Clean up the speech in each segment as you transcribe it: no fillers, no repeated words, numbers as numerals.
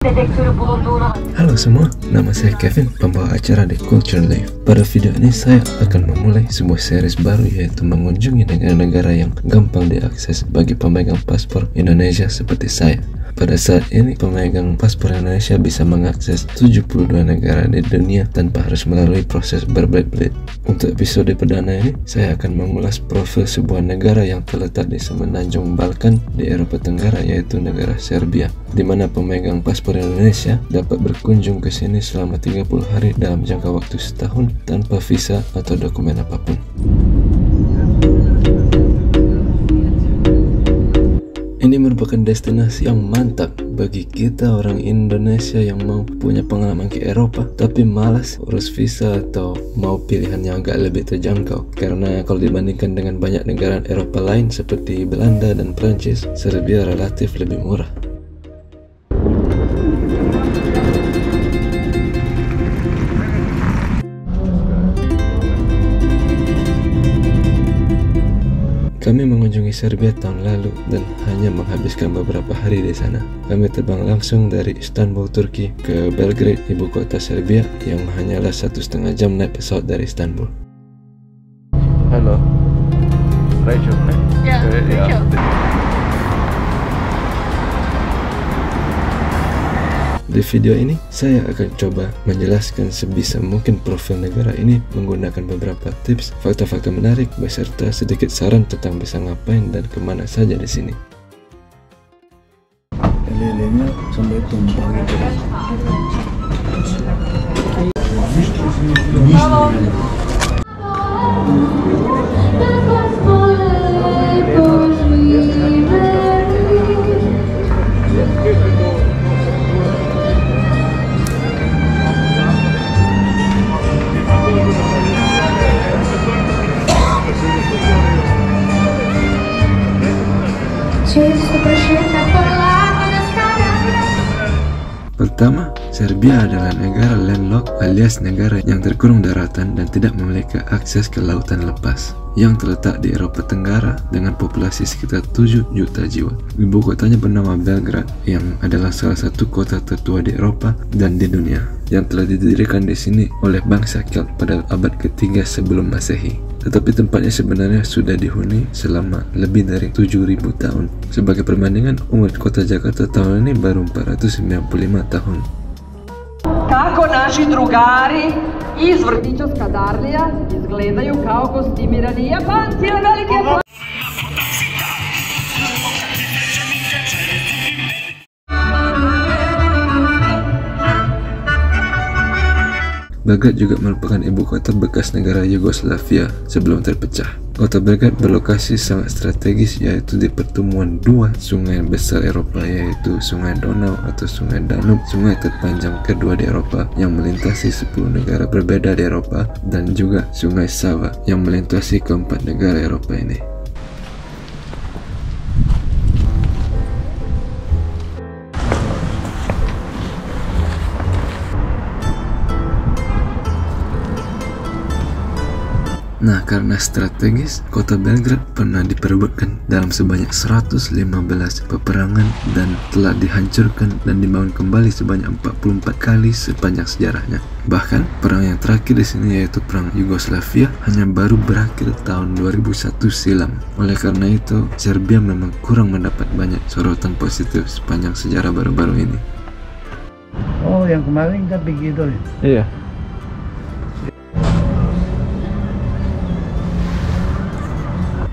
dedektörü bulunduğunu. Halo semua, nama saya Kevin, pembawa acara di Culture Life. Pada video ini saya akan memulai sebuah series baru, yaitu mengunjungi negara-negara yang gampang diakses bagi pemegang paspor Indonesia seperti saya. Pada saat ini, pemegang paspor Indonesia bisa mengakses 72 negara di dunia tanpa harus melalui proses berbelit-belit. Untuk episode perdana ini, saya akan mengulas profil sebuah negara yang terletak di semenanjung Balkan di Eropa Tenggara, yaitu negara Serbia, di mana pemegang paspor Indonesia dapat berkunjung ke sini selama 30 hari dalam jangka waktu setahun tanpa visa atau dokumen apapun. Ini merupakan destinasi yang mantap bagi kita orang Indonesia yang mau punya pengalaman ke Eropa tapi malas urus visa atau mau pilihan yang agak lebih terjangkau. Karena kalau dibandingkan dengan banyak negara Eropa lain seperti Belanda dan Prancis, Serbia relatif lebih murah. Kami mengunjungi Serbia tahun lalu dan hanya menghabiskan beberapa hari di sana. Kami terbang langsung dari Istanbul, Turki ke Belgrade, ibu kota Serbia, yang hanyalah 1,5 jam naik pesawat dari Istanbul. Halo, Rachel. Ya, Rachel. Di video ini, saya akan coba menjelaskan sebisa mungkin profil negara ini menggunakan beberapa tips, fakta-fakta menarik, beserta sedikit saran tentang bisa ngapain dan kemana saja di sini. Lelenya sampai tumpah gitu. Halo. Pertama, Serbia adalah negara landlocked alias negara yang terkurung daratan dan tidak memiliki akses ke lautan lepas, yang terletak di Eropa Tenggara dengan populasi sekitar 7 juta jiwa. Ibu kotanya bernama Belgrade, yang adalah salah satu kota tertua di Eropa dan di dunia, yang telah didirikan di sini oleh bangsa Celt pada abad ketiga sebelum Masehi. Tetapi tempatnya sebenarnya sudah dihuni selama lebih dari 7.000 tahun. Sebagai perbandingan, umur kota Jakarta tahun ini baru 495 tahun. Kako naši drugari iz vrtića Skadarlija izgledaju kao kostimirani Japanci na velike... Belgrade juga merupakan ibu kota bekas negara Yugoslavia sebelum terpecah. Kota Belgrade berlokasi sangat strategis, yaitu di pertemuan dua sungai besar Eropa, yaitu Sungai Donau atau Sungai Danube, sungai terpanjang kedua di Eropa yang melintasi 10 negara berbeda di Eropa, dan juga Sungai Sava yang melintasi keempat negara Eropa ini. Nah, karena strategis, kota Belgrade pernah diperebutkan dalam sebanyak 115 peperangan dan telah dihancurkan dan dibangun kembali sebanyak 44 kali sepanjang sejarahnya. Bahkan, perang yang terakhir di sini, yaitu Perang Yugoslavia, hanya baru berakhir tahun 2001 silam. Oleh karena itu, Serbia memang kurang mendapat banyak sorotan positif sepanjang sejarah baru-baru ini. Oh, yang kemarin kan begitu ya? Iya.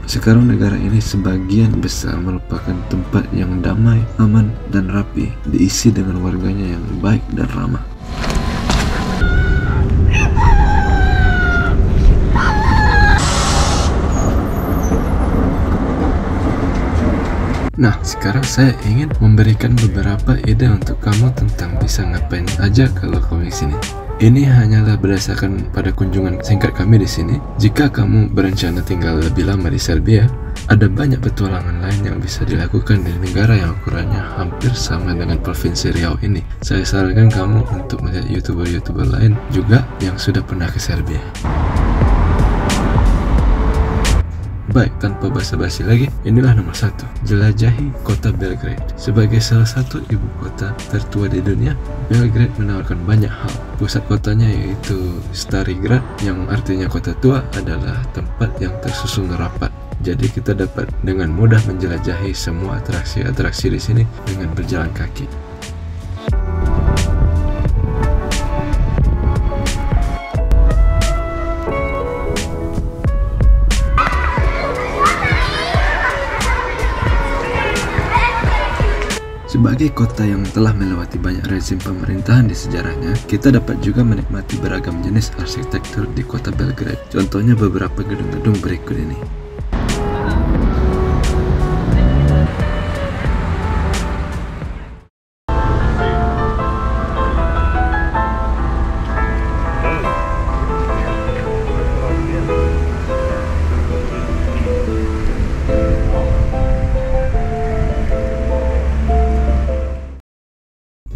Sekarang negara ini sebagian besar merupakan tempat yang damai, aman, dan rapi, diisi dengan warganya yang baik dan ramah. Nah, sekarang saya ingin memberikan beberapa ide untuk kamu tentang bisa ngapain aja kalau kamu di sini. Ini hanyalah berdasarkan pada kunjungan singkat kami di sini. Jika kamu berencana tinggal lebih lama di Serbia, ada banyak petualangan lain yang bisa dilakukan di negara yang ukurannya hampir sama dengan Provinsi Riau ini. Saya sarankan kamu untuk melihat YouTuber-YouTuber lain juga yang sudah pernah ke Serbia. Baik, tanpa basa-basi lagi, inilah nomor 1. Jelajahi kota Belgrade. Sebagai salah satu ibu kota tertua di dunia, Belgrade menawarkan banyak hal. Pusat kotanya yaitu Stari Grad, yang artinya kota tua, adalah tempat yang tersusun rapat. Jadi kita dapat dengan mudah menjelajahi semua atraksi-atraksi di sini dengan berjalan kaki. Sebagai kota yang telah melewati banyak rezim pemerintahan di sejarahnya, kita dapat juga menikmati beragam jenis arsitektur di kota Belgrade. Contohnya beberapa gedung-gedung berikut ini.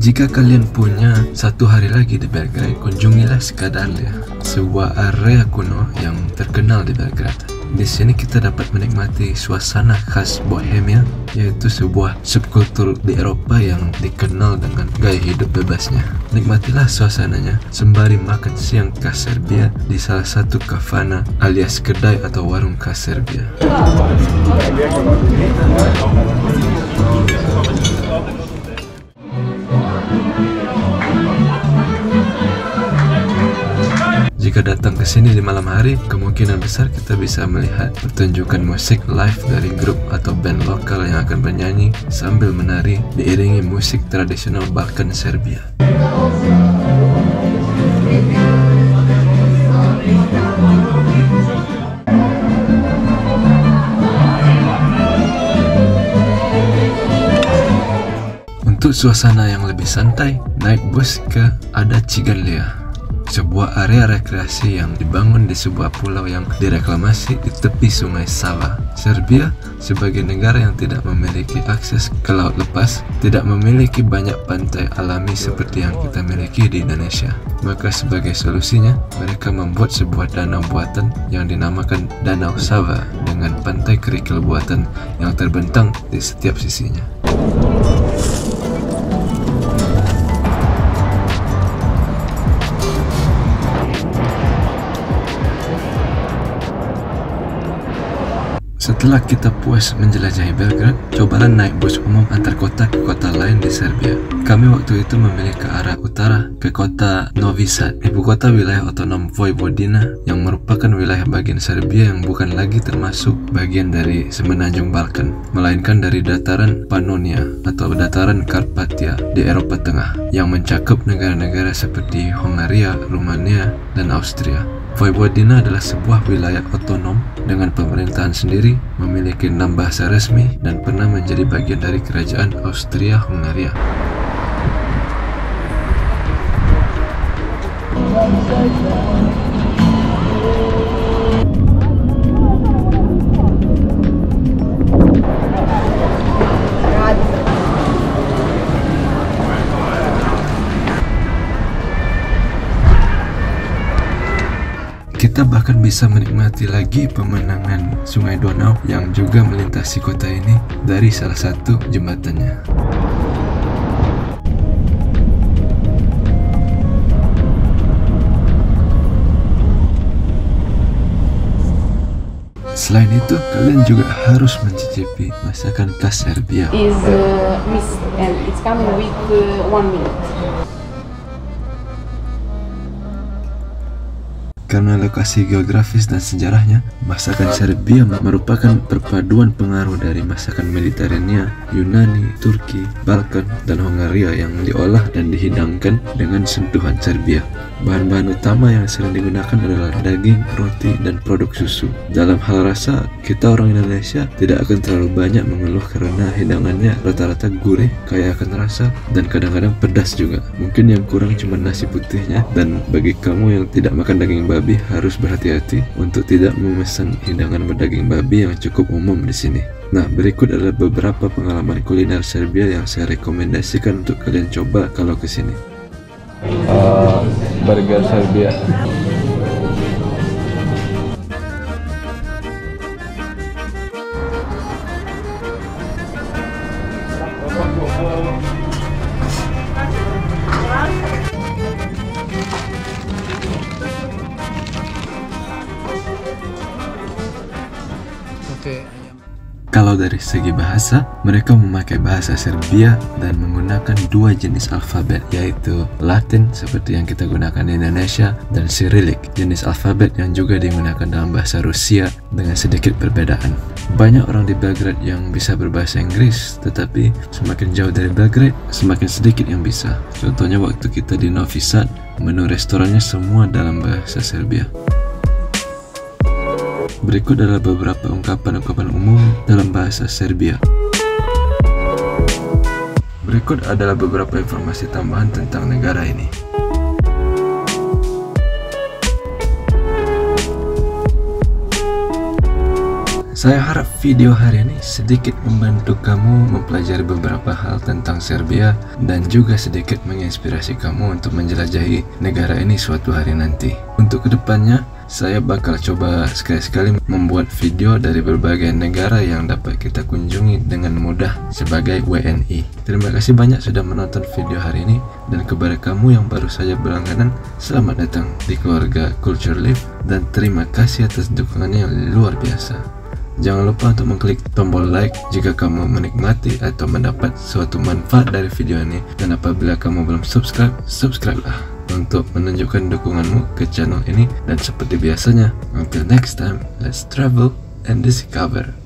Jika kalian punya satu hari lagi di Belgrade, kunjungilah Skadarlija, sebuah area kuno yang terkenal di Belgrade. Di sini kita dapat menikmati suasana khas Bohemia, yaitu sebuah subkultur di Eropa yang dikenal dengan gaya hidup bebasnya. Nikmatilah suasananya sembari makan siang khas Serbia di salah satu kafana alias kedai atau warung khas Serbia. Jika datang ke sini di malam hari, kemungkinan besar kita bisa melihat pertunjukan musik live dari grup atau band lokal yang akan bernyanyi sambil menari diiringi musik tradisional Balkan Serbia. Untuk suasana yang lebih santai, naik bus ke Ada Ciganlia, sebuah area rekreasi yang dibangun di sebuah pulau yang direklamasi di tepi sungai Sava. Serbia, sebagai negara yang tidak memiliki akses ke laut lepas, tidak memiliki banyak pantai alami seperti yang kita miliki di Indonesia. Maka sebagai solusinya, mereka membuat sebuah danau buatan yang dinamakan Danau Sava dengan pantai kerikil buatan yang terbentang di setiap sisinya. Setelah kita puas menjelajahi Belgrade, cobalah naik bus umum antar kota ke kota lain di Serbia. Kami waktu itu memilih ke arah utara ke kota Novi Sad, ibu kota wilayah otonom Vojvodina yang merupakan wilayah bagian Serbia yang bukan lagi termasuk bagian dari semenanjung Balkan, melainkan dari dataran Pannonia atau dataran Karpatia di Eropa Tengah yang mencakup negara-negara seperti Hongaria, Rumania, dan Austria. Vojvodina adalah sebuah wilayah otonom dengan pemerintahan sendiri, memiliki 6 bahasa resmi, dan pernah menjadi bagian dari kerajaan Austria-Hungaria. Kita bahkan bisa menikmati lagi pemandangan Sungai Donau yang juga melintasi kota ini dari salah satu jembatannya. Selain itu, kalian juga harus mencicipi masakan khas Serbia. Is missed and it's coming with 1 minute. Karena lokasi geografis dan sejarahnya, masakan Serbia merupakan perpaduan pengaruh dari masakan Mediterania, Yunani, Turki, Balkan, dan Hongaria yang diolah dan dihidangkan dengan sentuhan Serbia. Bahan-bahan utama yang sering digunakan adalah daging, roti, dan produk susu. Dalam hal rasa, kita orang Indonesia tidak akan terlalu banyak mengeluh karena hidangannya rata-rata gurih, kaya akan rasa, dan kadang-kadang pedas juga. Mungkin yang kurang cuma nasi putihnya, dan bagi kamu yang tidak makan daging babi harus berhati-hati untuk tidak memesan hidangan berdaging babi yang cukup umum di sini. Nah, berikut adalah beberapa pengalaman kuliner Serbia yang saya rekomendasikan untuk kalian coba kalau ke sini. Burger Serbia. dari segi bahasa, mereka memakai bahasa Serbia dan menggunakan dua jenis alfabet, yaitu Latin seperti yang kita gunakan di Indonesia dan Cyrillic, jenis alfabet yang juga digunakan dalam bahasa Rusia dengan sedikit perbedaan. Banyak orang di Belgrade yang bisa berbahasa Inggris, tetapi semakin jauh dari Belgrade, semakin sedikit yang bisa. Contohnya waktu kita di Novi Sad, menu restorannya semua dalam bahasa Serbia. Berikut adalah beberapa ungkapan-ungkapan umum dalam bahasa Serbia. Berikut adalah beberapa informasi tambahan tentang negara ini. Saya harap video hari ini sedikit membantu kamu mempelajari beberapa hal tentang Serbia dan juga sedikit menginspirasi kamu untuk menjelajahi negara ini suatu hari nanti. Untuk kedepannya, saya bakal coba sekali-sekali membuat video dari berbagai negara yang dapat kita kunjungi dengan mudah sebagai WNI. Terima kasih banyak sudah menonton video hari ini, dan kepada kamu yang baru saja berlangganan, selamat datang di keluarga Culture Live dan terima kasih atas dukungannya yang luar biasa. Jangan lupa untuk mengklik tombol like jika kamu menikmati atau mendapat suatu manfaat dari video ini, dan apabila kamu belum subscribe, subscribe-lah untuk menunjukkan dukunganmu ke channel ini. Dan seperti biasanya, until next time, let's travel and discover.